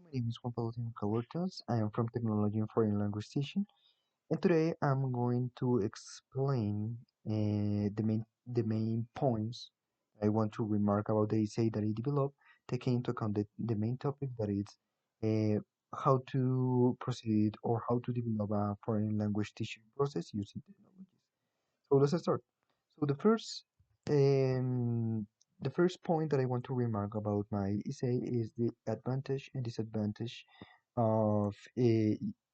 my name is Juan Pablo Tinjaca Huertas. I am from Technology and Foreign Language Teaching, and today I'm going to explain the main points I want to remark about the essay that I developed, taking into account the main topic that is uh, how to proceed or how to develop a foreign language teaching process using technologies. So let's start. So um, the first point that I want to remark about my essay is the advantage and disadvantage of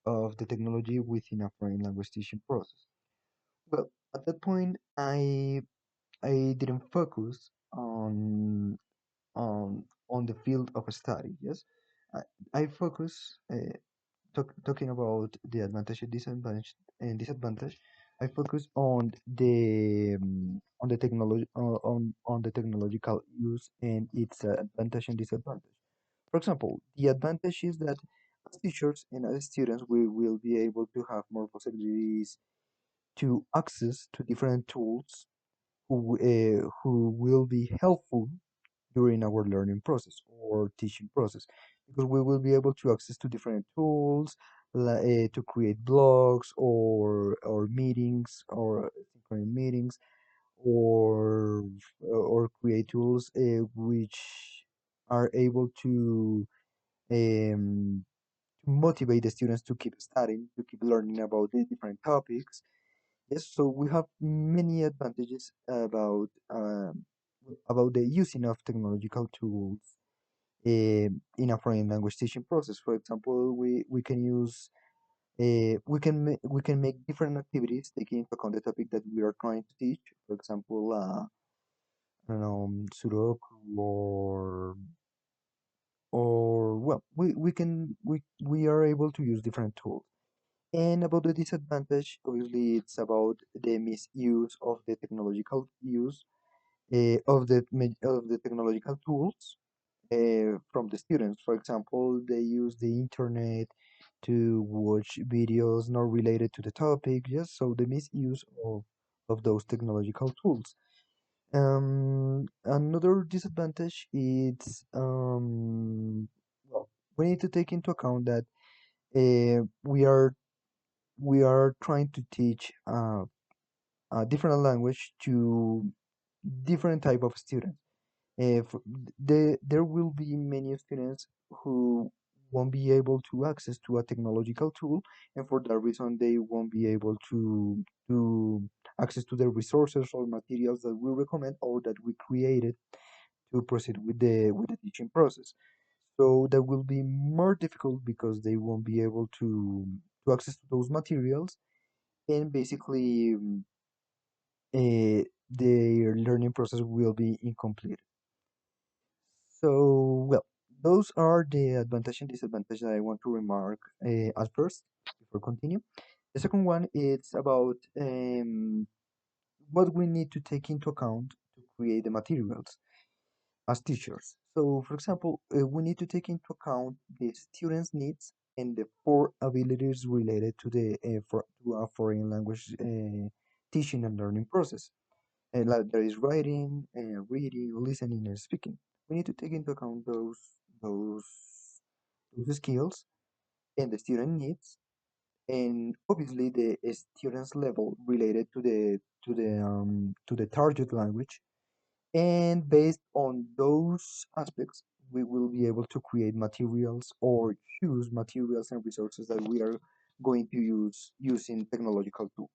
of the technology within a foreign language teaching process. Well, at that point, I didn't focus on the field of study. Yes, I, I focus talking about the advantage and disadvantage, I focus on the technology on the technological use and its advantage and disadvantage. For example, the advantage is that as teachers and as students, we will be able to have more possibilities to access to different tools who will be helpful during our learning process or teaching process because we will be able to access to different tools to create blogs or meetings or synchronous meetings or create tools which are able um, to motivate the students to keep studying, to keep learning about the different topics. Yes, so we have many advantages about the using of technological tools in a foreign language teaching process. For example, we can use we can make different activities taking into account the topic that we are trying to teach. For example, I don't know, Sudoku or well, we are able to use different tools. And about the disadvantage, obviously, it's about the misuse of the technological use of the technological tools from the students. For example, they use the internet to watch videos not related to the topic. Yes, so the misuse of those technological tools. Another disadvantage is well, we need to take into account that we are trying to teach a different language to different type of students. There will be many students who won't be able to access to a technological tool, and for that reason, they won't be able to access to the resources or materials that we recommend or that we created to proceed with the teaching process. So that will be more difficult because they won't be able to access to those materials, and basically their learning process will be incomplete. So, well, those are the advantage and disadvantage that I want to remark at first before continue. The second one is about what we need to take into account to create the materials as teachers. So, for example, we need to take into account the students' needs and the four abilities related to to a foreign language teaching and learning process. Like there is writing, reading, listening, and speaking. We need to take into account those those skills and the student needs, and obviously the student's level related to the target language. And based on those aspects, we will be able to create materials or choose materials and resources that we are going to use using technological tools.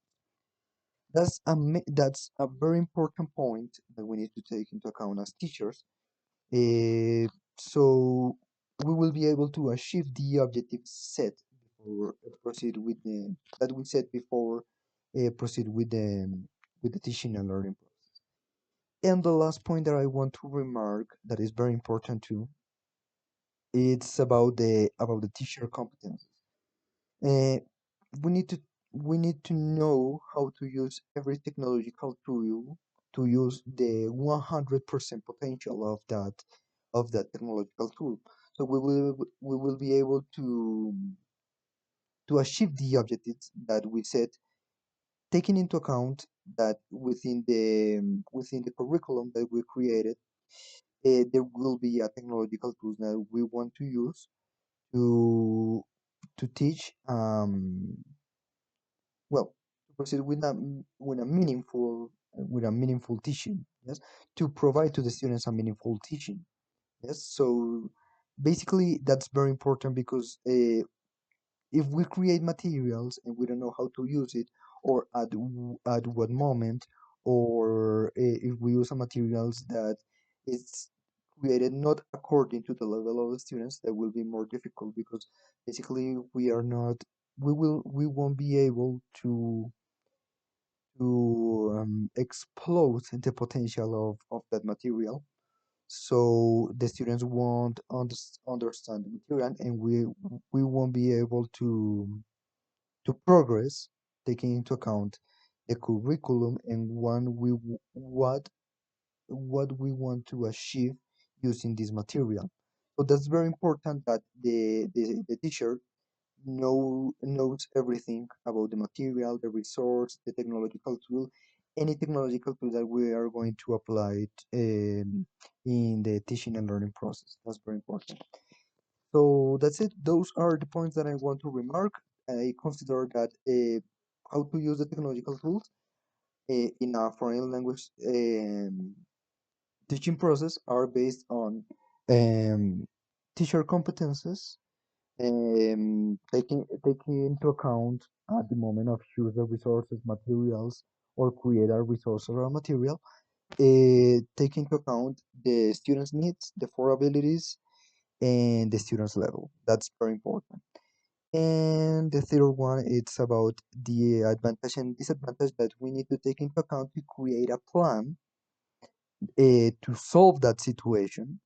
That's a very important point that we need to take into account as teachers. Uh, so we will be able to achieve the objectives set before proceed with the that we set before proceed with the teaching and learning process. And the last point that I want to remark that is very important too, it's about the teacher competences. Uh, we need to know how to use every technological tool to use the 100% potential of that technological tool. So we will be able to achieve the objectives that we set, taking into account that within the curriculum that we created, there will be a technological tools that we want to use to teach well to proceed with with a meaningful teaching, yes, to provide to the students a meaningful teaching, yes. So basically that's very important because if we create materials and we don't know how to use it, or at what moment, or if we use some materials that is created not according to the level of the students, that will be more difficult because basically we won't be able to explode the potential of that material. So the students won't understand the material, and we won't be able to progress, taking into account the curriculum and what we want to achieve using this material. So that's very important that the teacher knows everything about the material, the resource, the technological tool, any technological tool that we are going to apply it, in the teaching and learning process. That's very important. So that's it. Those are the points that I want to remark. I consider that how to use the technological tools in a foreign language teaching process are based on um, teacher competences, taking into account at the moment of choose the resources, materials, or create a resource or a material, take into account the student's needs, the four abilities, and the student's level. That's very important. And the third one, it's about the advantage and disadvantage that we need to take into account to create a plan to solve that situation.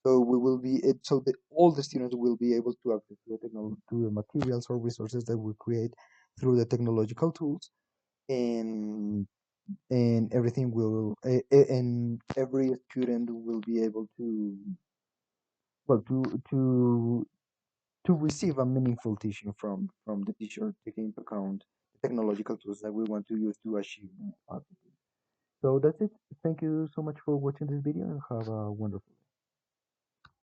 So we will be it, so that all the students will be able to access to the to the materials or resources that we create through the technological tools, and everything will and every student will be able to well to receive a meaningful teaching from the teacher, taking into account the technological tools that we want to use to achieve that objective. So that's it. Thank you so much for watching this video and have a wonderful day.